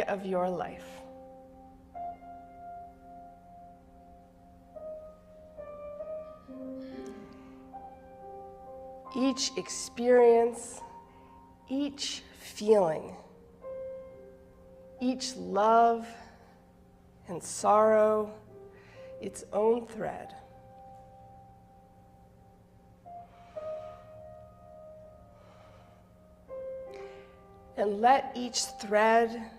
of your life. Each experience, each feeling, each love and sorrow, its own thread. And let each thread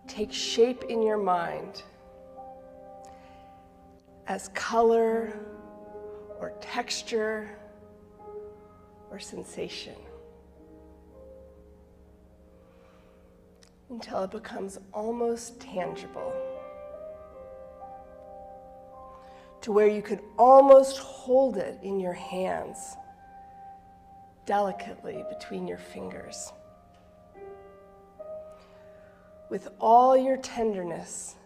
take shape in your mind as color or texture or sensation until it becomes almost tangible, to where you could almost hold it in your hands, delicately between your fingers. With all your tenderness,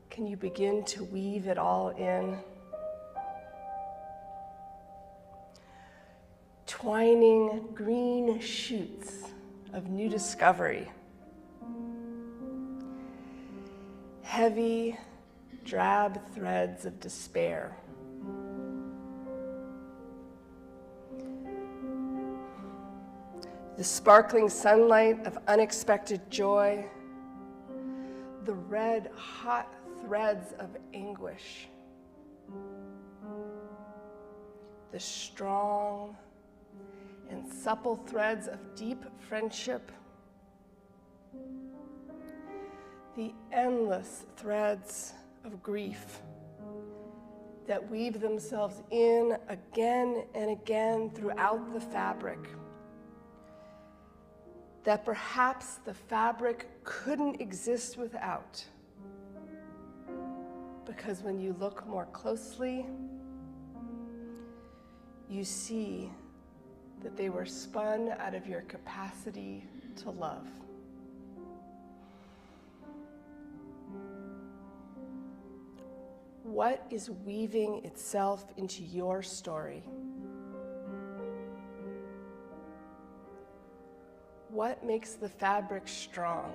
can you begin to weave it all in? Twining green shoots of new discovery. Heavy, drab threads of despair. The sparkling sunlight of unexpected joy, the red, hot threads of anguish, the strong and supple threads of deep friendship, the endless threads of grief that weave themselves in again and again throughout the fabric, that perhaps the fabric couldn't exist without. Because when you look more closely, you see that they were spun out of your capacity to love. What is weaving itself into your story? What makes the fabric strong?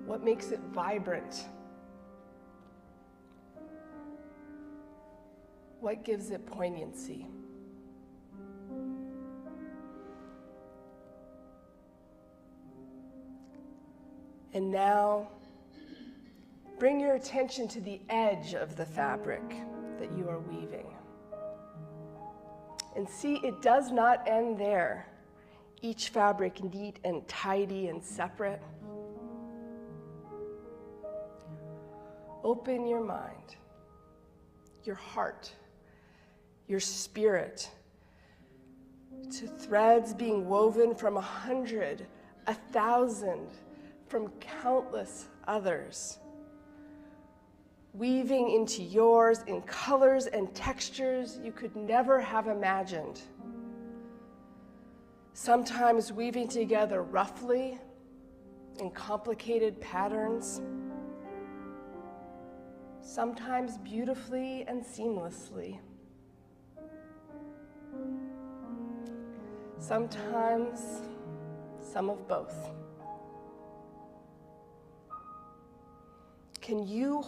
What makes it vibrant? What gives it poignancy? And now, bring your attention to the edge of the fabric that you are weaving. And see, it does not end there. Each fabric neat and tidy and separate. Open your mind, your heart, your spirit to threads being woven from 100, 1,000, from countless others, weaving into yours in colors and textures you could never have imagined. Sometimes weaving together roughly in complicated patterns, sometimes beautifully and seamlessly, sometimes some of both. Can you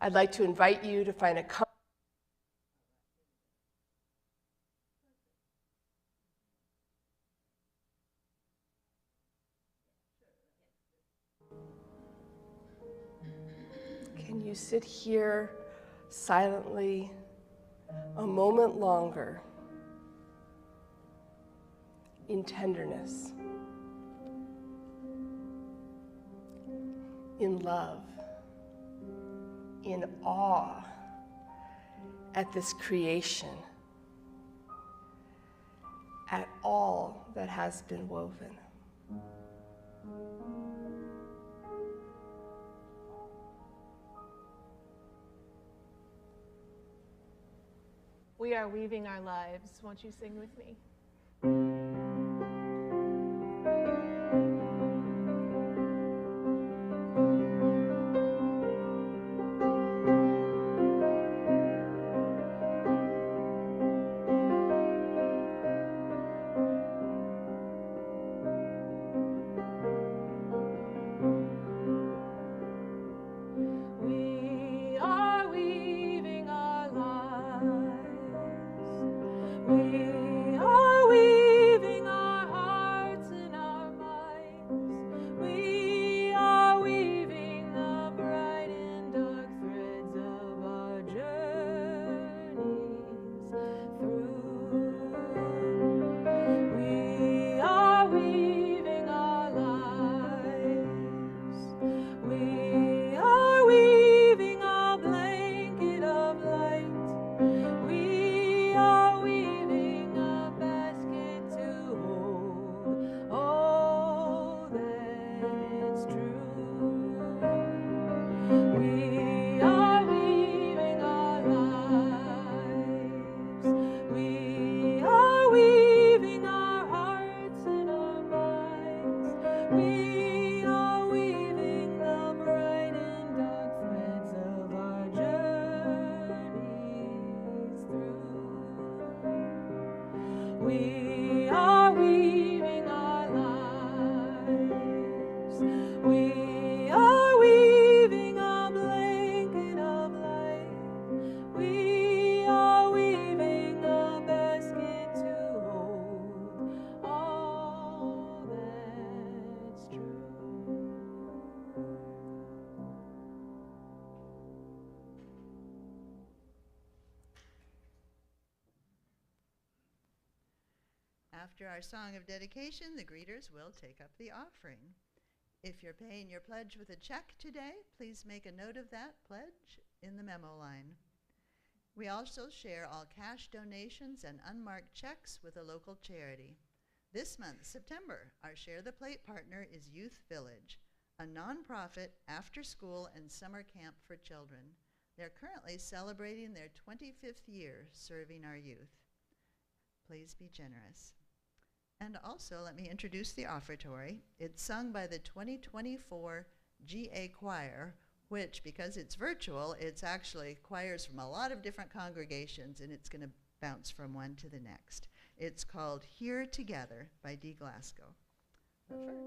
I'd like to invite you to find a Can you sit here silently a moment longer in tenderness, in love, in awe at this creation, at all that has been woven? We are weaving our lives. Won't you sing with me? We are weaving our lives. We are weaving our hearts and our minds. We are weaving the bright and dark threads of our journeys through. We are weaving our lives. We are weaving a blanket of light. We are weaving a basket to hold all that's true. We are weaving our lives. We are weaving our hearts and our minds. We are weaving the bright and dark threads of our journeys through. We are weaving our lives. We are weaving a blanket of light. We are weaving a basket to hold all that's true. After our song of dedication, the greeters will take up the offering. If you're paying your pledge with a check today, please make a note of that pledge in the memo line. We also share all cash donations and unmarked checks with a local charity. This month, September, our Share the Plate partner is Youth Village, a nonprofit after-school and summer camp for children. They're currently celebrating their 25th year serving our youth. Please be generous. And also, let me introduce the offertory. It's sung by the 2024 GA Choir, which, because it's virtual, it's actually choirs from a lot of different congregations, and it's going to bounce from one to the next. It's called Here Together by Dee Glasgow. But first.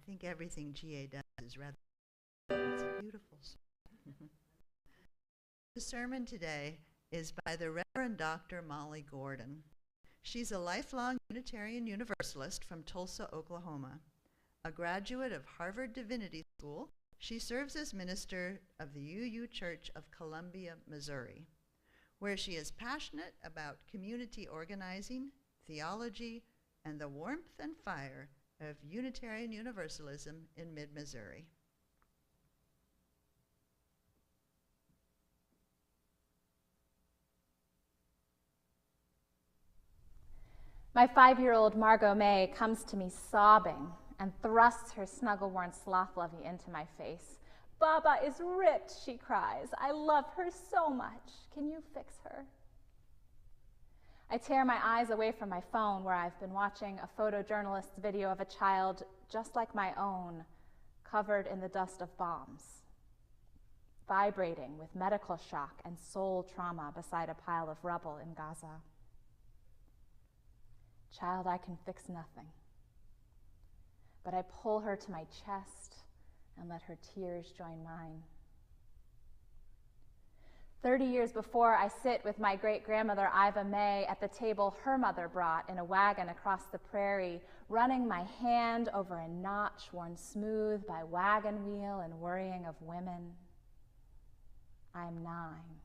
I think everything G.A. does is rather. It's a beautiful song. The sermon today is by the Reverend Dr. Molly Gordon. She's a lifelong Unitarian Universalist from Tulsa, Oklahoma. A graduate of Harvard Divinity School, she serves as minister of the UU Church of Columbia, Missouri, where she is passionate about community organizing, theology, and the warmth and fire of Unitarian Universalism in mid-Missouri. My 5-year-old Margot May comes to me sobbing and thrusts her snuggle-worn sloth lovey into my face. "Baba is ripped," she cries. "I love her so much. Can you fix her?" I tear my eyes away from my phone, where I've been watching a photojournalist's video of a child just like my own, covered in the dust of bombs, vibrating with medical shock and soul trauma beside a pile of rubble in Gaza. Child, I can fix nothing. But I pull her to my chest and let her tears join mine. 30 years before, I sit with my great-grandmother Iva May at the table her mother brought in a wagon across the prairie, running my hand over a notch worn smooth by wagon wheel and worrying of women. I'm 9.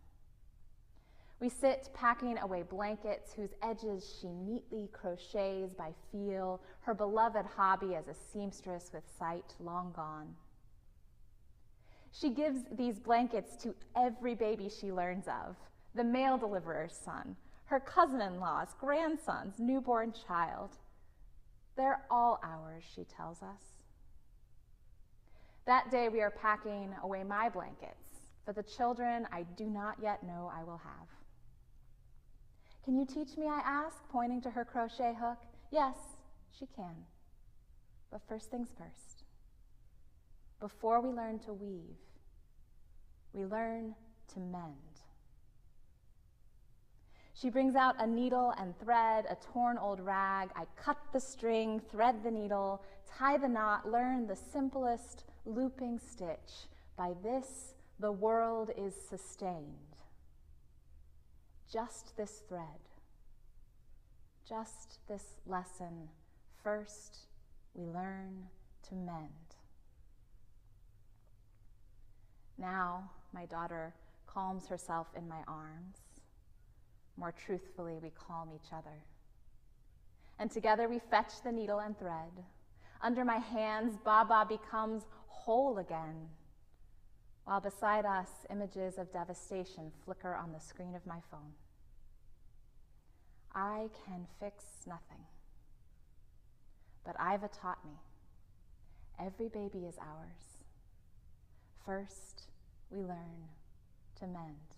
We sit packing away blankets whose edges she neatly crochets by feel, her beloved hobby as a seamstress with sight long gone. She gives these blankets to every baby she learns of, the mail deliverer's son, her cousin-in-law's grandson's newborn child. They're all ours, she tells us. That day we are packing away my blankets for the children I do not yet know I will have. "Can you teach me?" I ask, pointing to her crochet hook. Yes, she can. But first things first. Before we learn to weave, we learn to mend. She brings out a needle and thread, a torn old rag. I cut the string, thread the needle, tie the knot, learn the simplest looping stitch. By this, the world is sustained. Just this thread, just this lesson. First, we learn to mend. Now, my daughter calms herself in my arms. More truthfully, we calm each other. And together we fetch the needle and thread. Under my hands, Baba becomes whole again, while beside us, images of devastation flicker on the screen of my phone. I can fix nothing, but Iva taught me, every baby is ours. First, we learn to mend.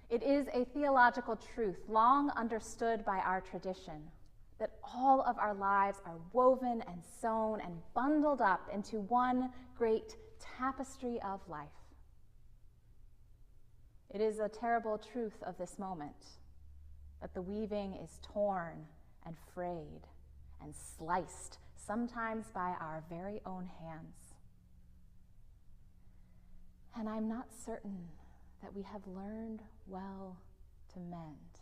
It is a theological truth long understood by our tradition that all of our lives are woven and sewn and bundled up into one great tapestry of life. It is a terrible truth of this moment that the weaving is torn and frayed and sliced, sometimes by our very own hands. And I'm not certain that we have learned well to mend.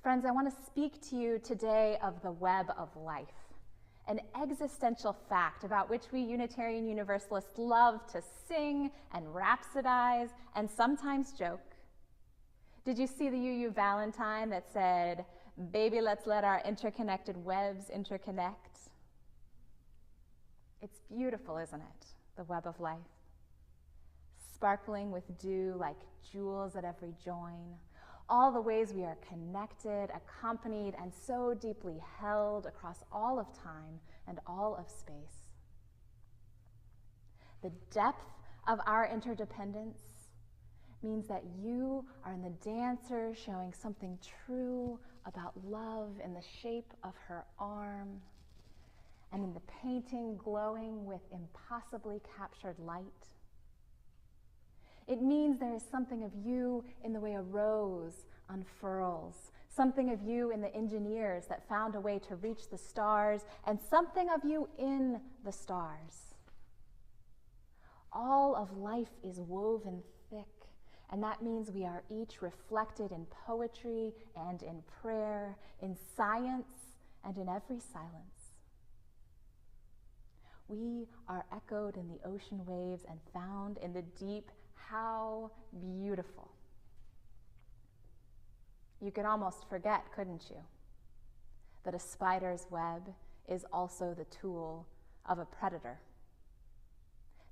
Friends, I want to speak to you today of the web of life, an existential fact about which we Unitarian Universalists love to sing and rhapsodize and sometimes joke. Did you see the UU Valentine that said, "Baby, let's let our interconnected webs interconnect"? It's beautiful, isn't it? The web of life. Sparkling with dew like jewels at every join. All the ways we are connected, accompanied, and so deeply held across all of time and all of space. The depth of our interdependence means that you are in the dancer showing something true about love in the shape of her arm, and in the painting glowing with impossibly captured light. It means there is something of you in the way a rose unfurls, something of you in the engineers that found a way to reach the stars, and something of you in the stars. All of life is woven thick, and that means we are each reflected in poetry and in prayer, in science and in every silence. We are echoed in the ocean waves and found in the deep. How beautiful. You could almost forget, couldn't you, that a spider's web is also the tool of a predator,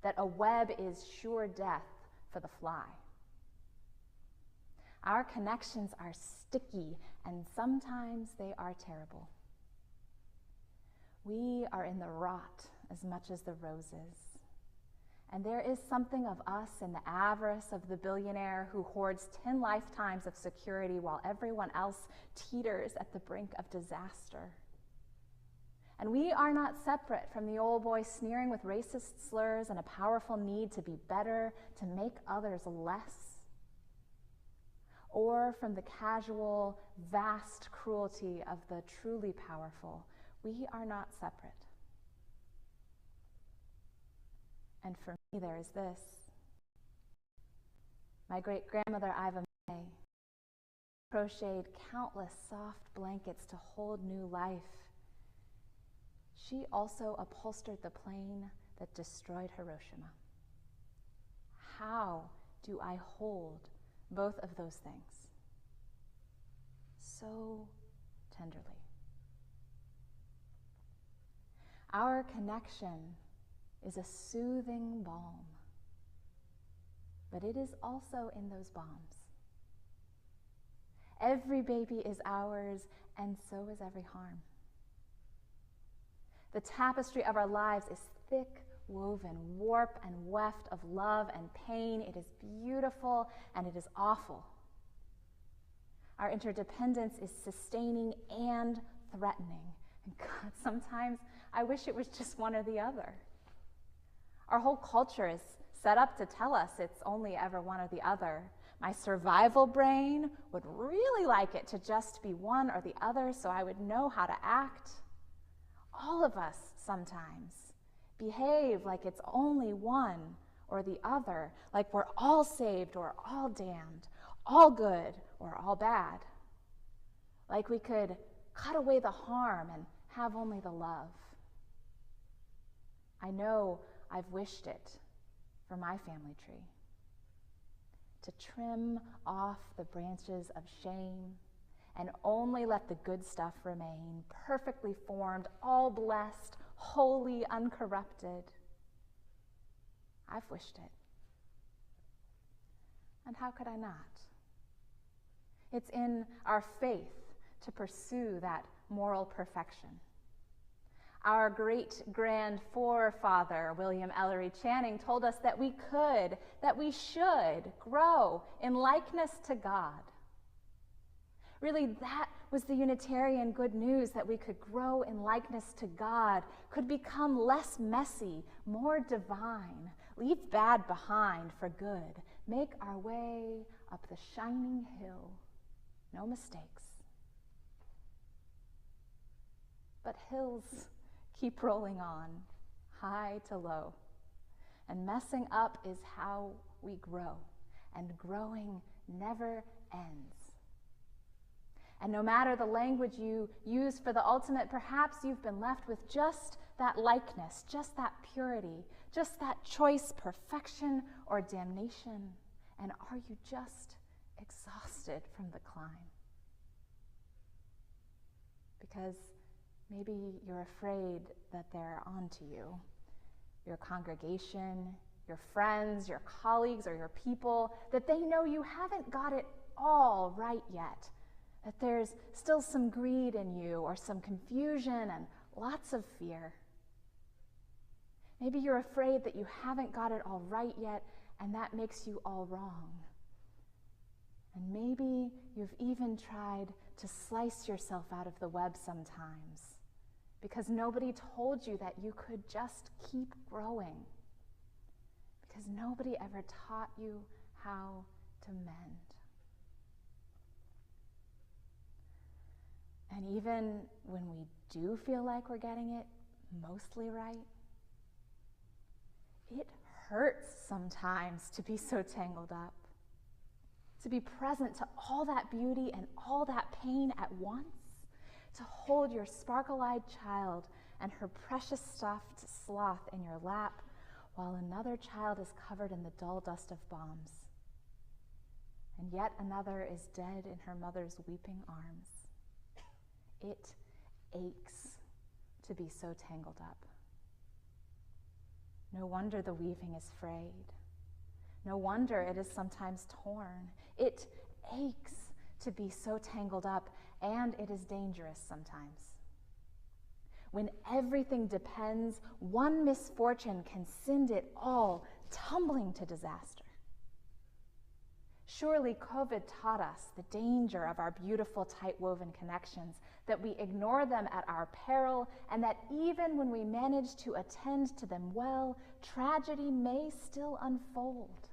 that a web is sure death for the fly. Our connections are sticky, and sometimes they are terrible. We are in the rot as much as the roses. And there is something of us in the avarice of the billionaire who hoards 10 lifetimes of security while everyone else teeters at the brink of disaster. And we are not separate from the old boy sneering with racist slurs and a powerful need to be better, to make others less, or from the casual, vast cruelty of the truly powerful. We are not separate. And for me, there is this. My great-grandmother, Iva May, crocheted countless soft blankets to hold new life. She also upholstered the plane that destroyed Hiroshima. How do I hold both of those things so tenderly? Our connection is a soothing balm, but it is also in those balms. Every baby is ours, and so is every harm. The tapestry of our lives is thick, woven, warp and weft of love and pain. It is beautiful, and it is awful. Our interdependence is sustaining and threatening. And God, sometimes I wish it was just one or the other. Our whole culture is set up to tell us it's only ever one or the other. My survival brain would really like it to just be one or the other so I would know how to act. All of us sometimes behave like it's only one or the other, like we're all saved or all damned, all good or all bad. Like we could cut away the harm and have only the love. I know I've wished it for my family tree, to trim off the branches of shame and only let the good stuff remain, perfectly formed, all blessed, wholly uncorrupted. I've wished it. And how could I not? It's in our faith to pursue that moral perfection. Our great-grand forefather, William Ellery Channing, told us that we could, that we should grow in likeness to God. Really, that was the Unitarian good news, that we could grow in likeness to God, could become less messy, more divine, leave bad behind for good, make our way up the shining hill, no mistakes. But hills keep rolling on, high to low. And messing up is how we grow, and growing never ends. And no matter the language you use for the ultimate, perhaps you've been left with just that likeness, just that purity, just that choice, perfection or damnation. And are you just exhausted from the climb? Because maybe you're afraid that they're onto you. your congregation, your friends, your colleagues, or your people, that they know you haven't got it all right yet, that there's still some greed in you or some confusion and lots of fear. Maybe you're afraid that you haven't got it all right yet, and that makes you all wrong. And maybe you've even tried to slice yourself out of the web sometimes because nobody told you that you could just keep growing, because nobody ever taught you how to mend. And even when we do feel like we're getting it mostly right, it hurts sometimes to be so tangled up, to be present to all that beauty and all that pain at once, to hold your sparkle-eyed child and her precious stuffed sloth in your lap while another child is covered in the dull dust of bombs, and yet another is dead in her mother's weeping arms. It aches to be so tangled up. No wonder the weaving is frayed. No wonder it is sometimes torn. It aches to be so tangled up, and it is dangerous sometimes. When everything depends, one misfortune can send it all tumbling to disaster. Surely COVID taught us the danger of our beautiful, tight-woven connections, that we ignore them at our peril, and that even when we manage to attend to them well, tragedy may still unfold.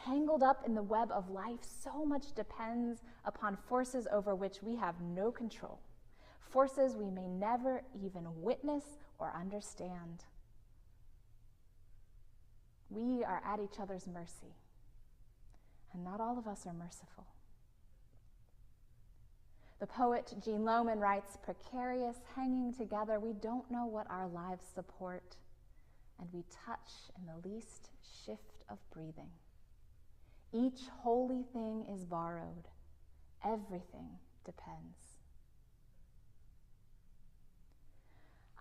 Tangled up in the web of life, so much depends upon forces over which we have no control, forces we may never even witness or understand. We are at each other's mercy, and not all of us are merciful. The poet Jean Lohman writes, "Precarious, hanging together, we don't know what our lives support, and we touch in the least shift of breathing. Each holy thing is borrowed. Everything depends."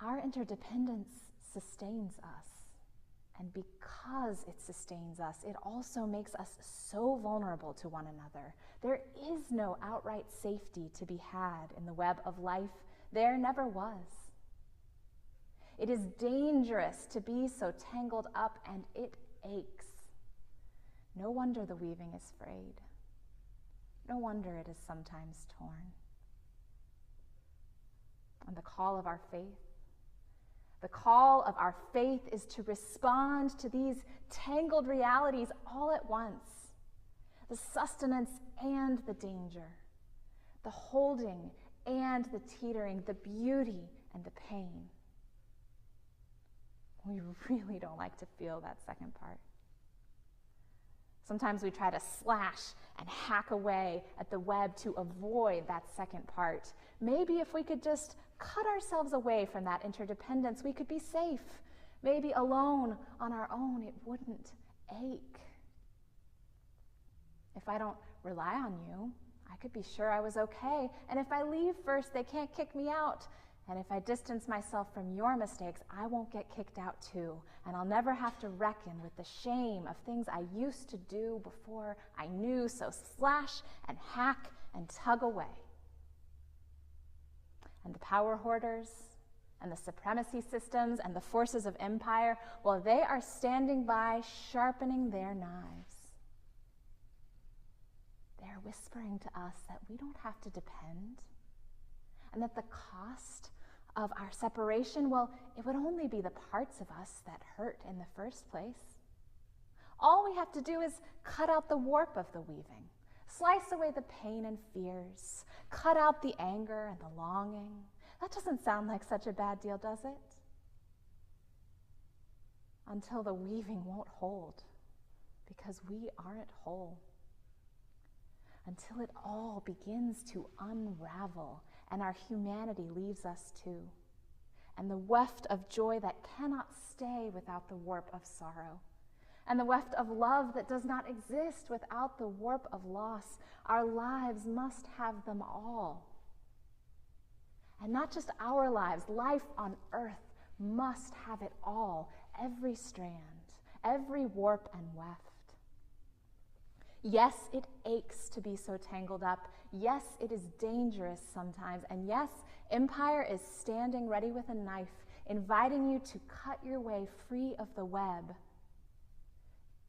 Our interdependence sustains us, and because it sustains us, it also makes us so vulnerable to one another. There is no outright safety to be had in the web of life. There never was. It is dangerous to be so tangled up, and it aches. No wonder the weaving is frayed. No wonder it is sometimes torn. And the call of our faith is to respond to these tangled realities all at once: the sustenance and the danger, the holding and the teetering, the beauty and the pain. We really don't like to feel that second part. Sometimes we try to slash and hack away at the web to avoid that second part. Maybe if we could just cut ourselves away from that interdependence, we could be safe. Maybe alone on our own, it wouldn't ache. If I don't rely on you, I could be sure I was okay. And if I leave first, they can't kick me out. And if I distance myself from your mistakes, I won't get kicked out too. And I'll never have to reckon with the shame of things I used to do before I knew. So slash and hack and tug away. And the power hoarders and the supremacy systems and the forces of empire, well, they are standing by, sharpening their knives. They're whispering to us that we don't have to depend, and that the cost of our separation, well, it would only be the parts of us that hurt in the first place. All we have to do is cut out the warp of the weaving, slice away the pain and fears, cut out the anger and the longing. That doesn't sound like such a bad deal, does it? Until the weaving won't hold, because we aren't whole. Until it all begins to unravel and our humanity leaves us too, and the weft of joy that cannot stay without the warp of sorrow, and the weft of love that does not exist without the warp of loss. Our lives must have them all. And not just our lives, life on earth must have it all, every strand, every warp and weft. Yes, it aches to be so tangled up. Yes, it is dangerous sometimes. And yes, empire is standing ready with a knife, inviting you to cut your way free of the web.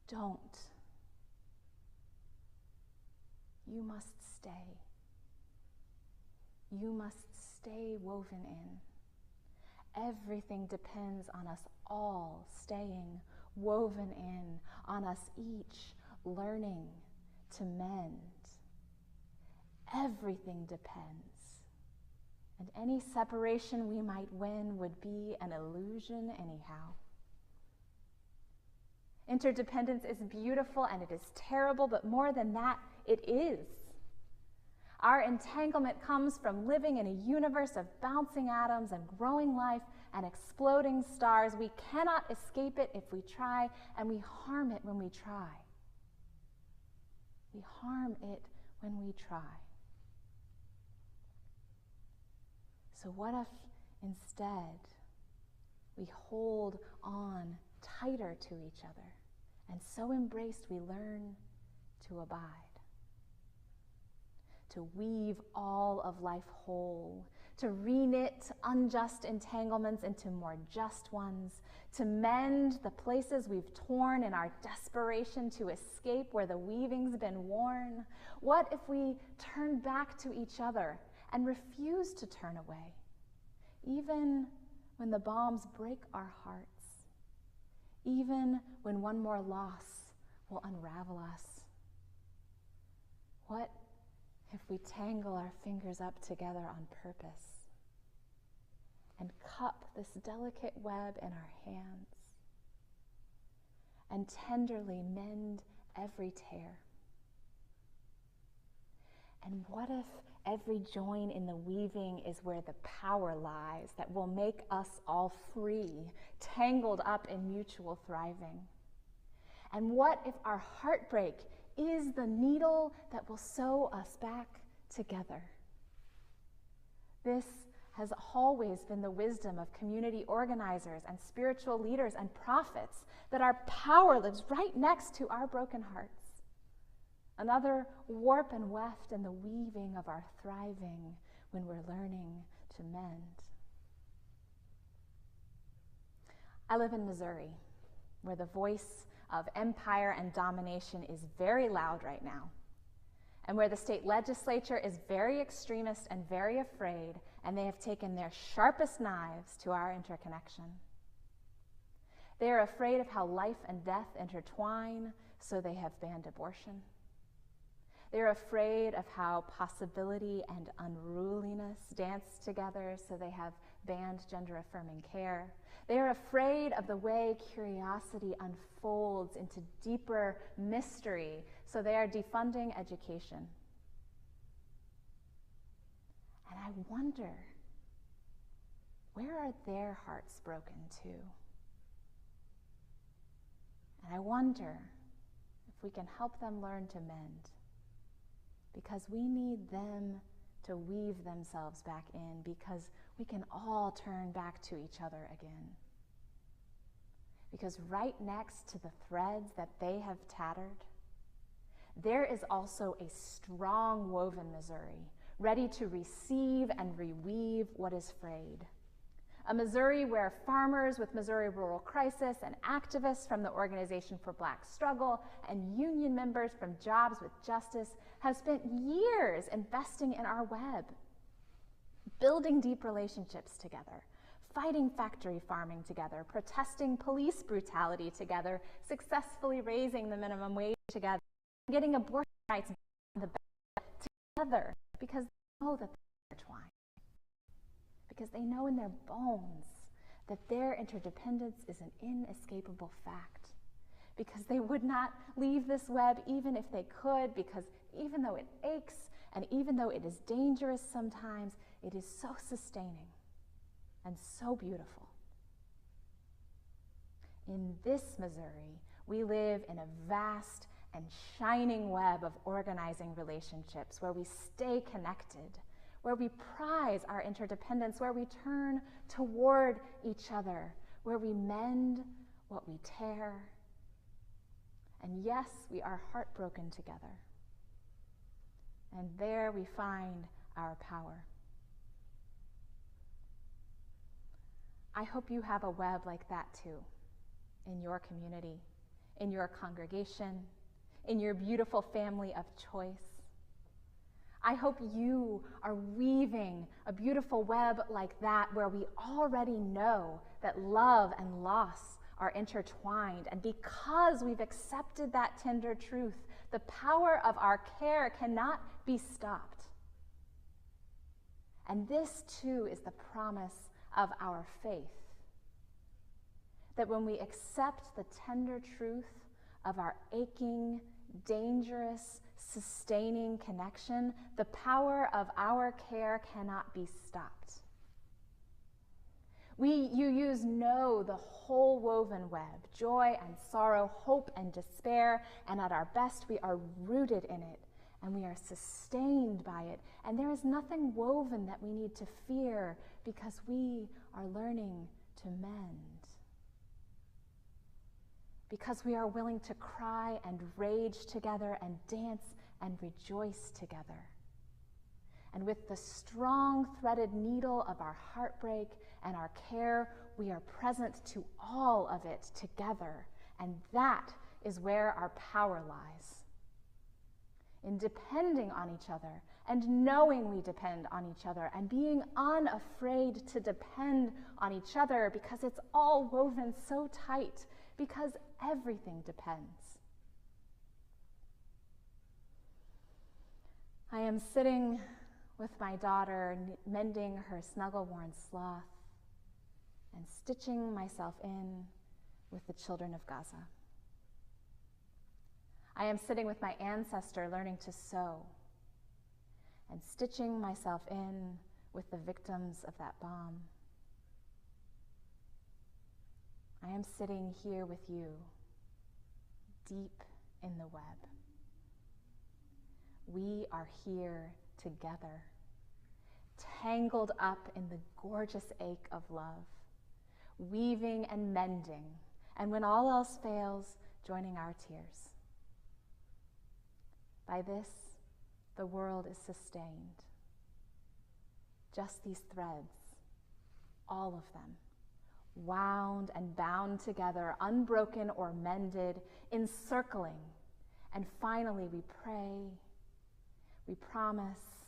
Don't. You must stay. You must stay woven in. Everything depends on us all staying woven in, on us each learning to mend. Everything depends. And any separation we might win would be an illusion anyhow. Interdependence is beautiful and it is terrible, but more than that, it is. Our entanglement comes from living in a universe of bouncing atoms and growing life and exploding stars. We cannot escape it if we try, and we harm it when we try. We harm it when we try. So what if instead we hold on tighter to each other, and so embraced we learn to abide, to weave all of life whole, to reknit unjust entanglements into more just ones, to mend the places we've torn in our desperation to escape where the weaving's been worn? What if we turn back to each other and refuse to turn away, even when the bombs break our hearts, even when one more loss will unravel us? What if we tangle our fingers up together on purpose and cup this delicate web in our hands and tenderly mend every tear? And what if every join in the weaving is where the power lies that will make us all free, tangled up in mutual thriving? And what if our heartbreak is the needle that will sew us back together? This has always been the wisdom of community organizers and spiritual leaders and prophets, that our power lives right next to our broken hearts. Another warp and weft in the weaving of our thriving when we're learning to mend. I live in Missouri, where the voice of empire and domination is very loud right now, and where the state legislature is very extremist and very afraid, and they have taken their sharpest knives to our interconnection. They are afraid of how life and death intertwine, so they have banned abortion. They are afraid of how possibility and unruliness dance together, so they have banned gender-affirming care. They are afraid of the way curiosity unfolds into deeper mystery, so they are defunding education. And I wonder, where are their hearts broken to? And I wonder if we can help them learn to mend, because we need them to weave themselves back in, because we can all turn back to each other again. Because right next to the threads that they have tattered, there is also a strong woven Missouri, ready to receive and reweave what is frayed. A Missouri where farmers with Missouri Rural Crisis and activists from the Organization for Black Struggle and union members from Jobs with Justice have spent years investing in our web, building deep relationships together, fighting factory farming together, protesting police brutality together, successfully raising the minimum wage together, getting abortion rights on the ballot together, because they know that they're intertwined. Because they know in their bones that their interdependence is an inescapable fact. Because they would not leave this web even if they could, because even though it aches and even though it is dangerous sometimes, it is so sustaining and so beautiful. In this Missouri, we live in a vast and shining web of organizing relationships where we stay connected, where we prize our interdependence, where we turn toward each other, where we mend what we tear. And yes, we are heartbroken together. And there we find our power. I hope you have a web like that too, in your community, in your congregation, in your beautiful family of choice. I hope you are weaving a beautiful web like that where we already know that love and loss are intertwined. And because we've accepted that tender truth, the power of our care cannot be stopped. And this too is the promise of our faith. That when we accept the tender truth of our aching, dangerous, sustaining connection, the power of our care cannot be stopped. You know the whole woven web, joy and sorrow, hope and despair, and at our best we are rooted in it, and we are sustained by it, and there is nothing woven that we need to fear because we are learning to mend. Because we are willing to cry and rage together and dance and rejoice together. And with the strong threaded needle of our heartbreak and our care, we are present to all of it together. And that is where our power lies. In depending on each other and knowing we depend on each other and being unafraid to depend on each other because it's all woven so tight, because everything depends. I am sitting with my daughter, mending her snuggle-worn sloth and stitching myself in with the children of Gaza. I am sitting with my ancestor learning to sew and stitching myself in with the victims of that bomb. I am sitting here with you, deep in the web. We are here together, tangled up in the gorgeous ache of love, weaving and mending, and when all else fails, joining our tears. By this, the world is sustained. Just these threads, all of them, wound and bound together, unbroken or mended, encircling. And finally, we pray, we promise,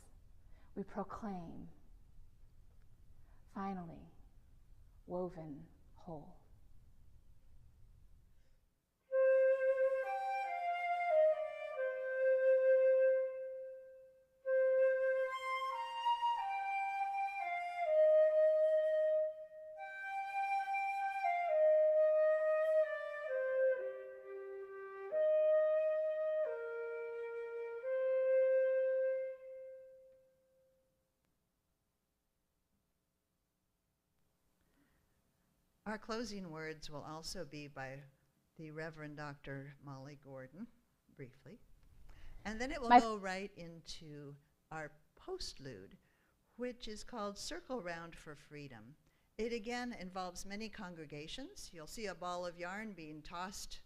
we proclaim. Finally, woven whole. Our closing words will also be by the Reverend Dr. Molly Gordon, briefly. And then it will go right into our postlude, which is called Circle Round for Freedom. It again involves many congregations. You'll see a ball of yarn being tossed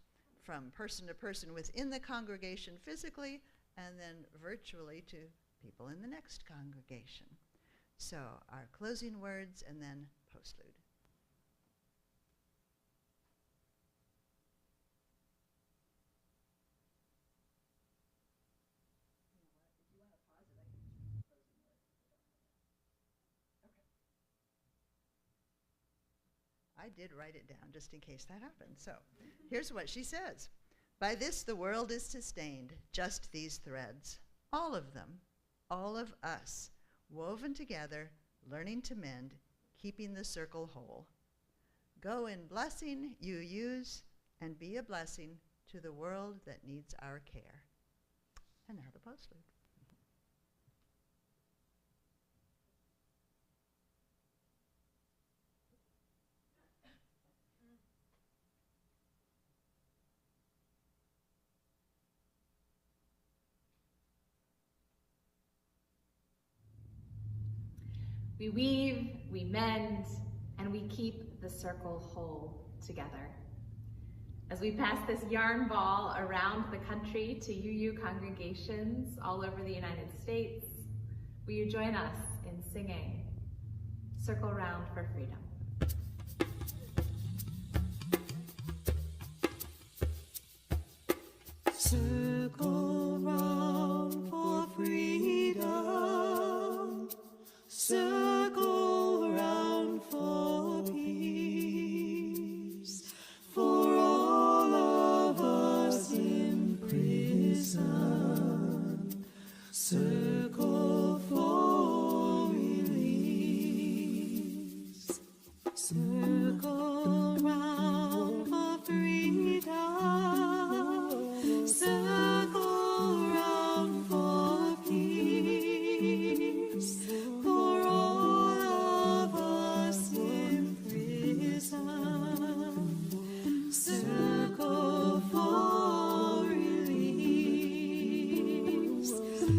from person to person within the congregation physically, and then virtually to people in the next congregation. So our closing words and then postlude. I did write it down just in case that happened. So here's what she says. By this the world is sustained, just these threads, all of them, all of us, woven together, learning to mend, keeping the circle whole. Go in blessing you use, and be a blessing to the world that needs our care. And now the postlude. We weave, we mend, and we keep the circle whole together. As we pass this yarn ball around the country to UU congregations all over the United States, will you join us in singing Circle Round for Freedom? Circle round for freedom, circle round for peace, for all of us in prison, circle for release, circle round for freedom, circle round for peace, for all of us in prison, circle for release,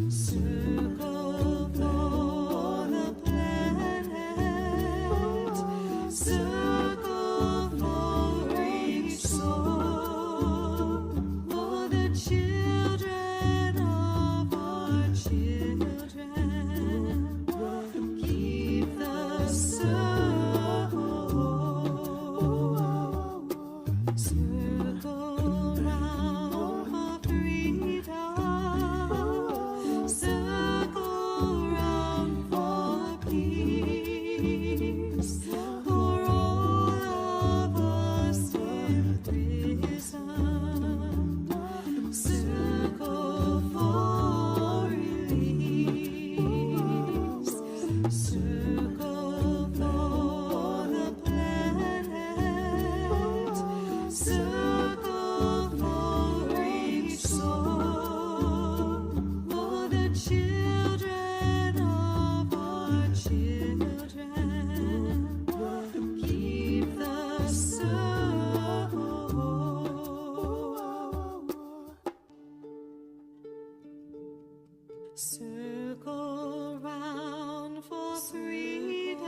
circle for the planet, circle for each soul, for the children of our children, keep the circle, circle round for freedom, circle round for peace, for all of us in prison, circle for release, circle for the planet, circle for each soul, for the children of our children, keep the circle. Circle round for freedom,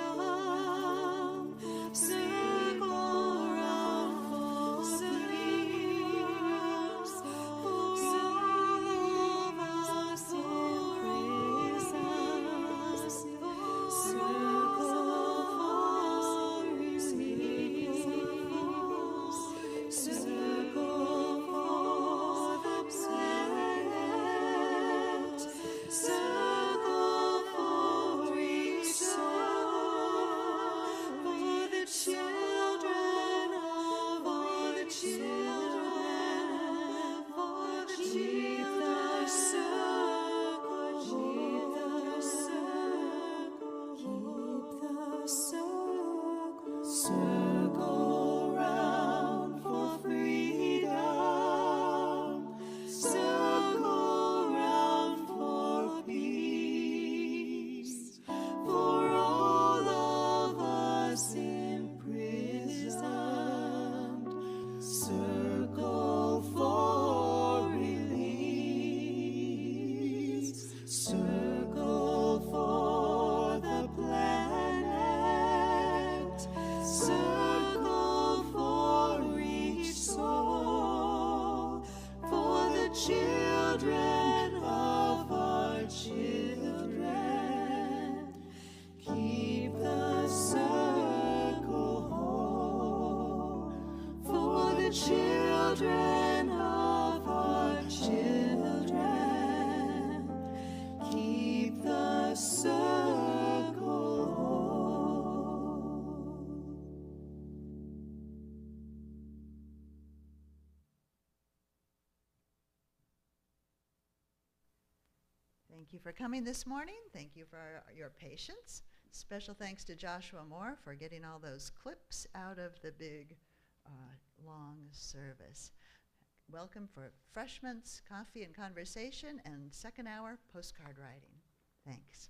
circle round for peace, for all of us in prison, circle for release, circle for the planet, circle for each soul, for the children of all the children, for the keep the circle, keep the circle, keep the circle, circle round for freedom, circle round for peace, for all of us in prison, circle for release, circle for the planet, circle for each soul, for the children of our children, keep the circle whole, for the children of our children, keep the circle whole. Thank you for coming this morning. Thank you for your patience. Special thanks to Joshua Moore for getting all those clips out of the big, long service. Welcome for refreshments, coffee and conversation, and second hour postcard writing. Thanks.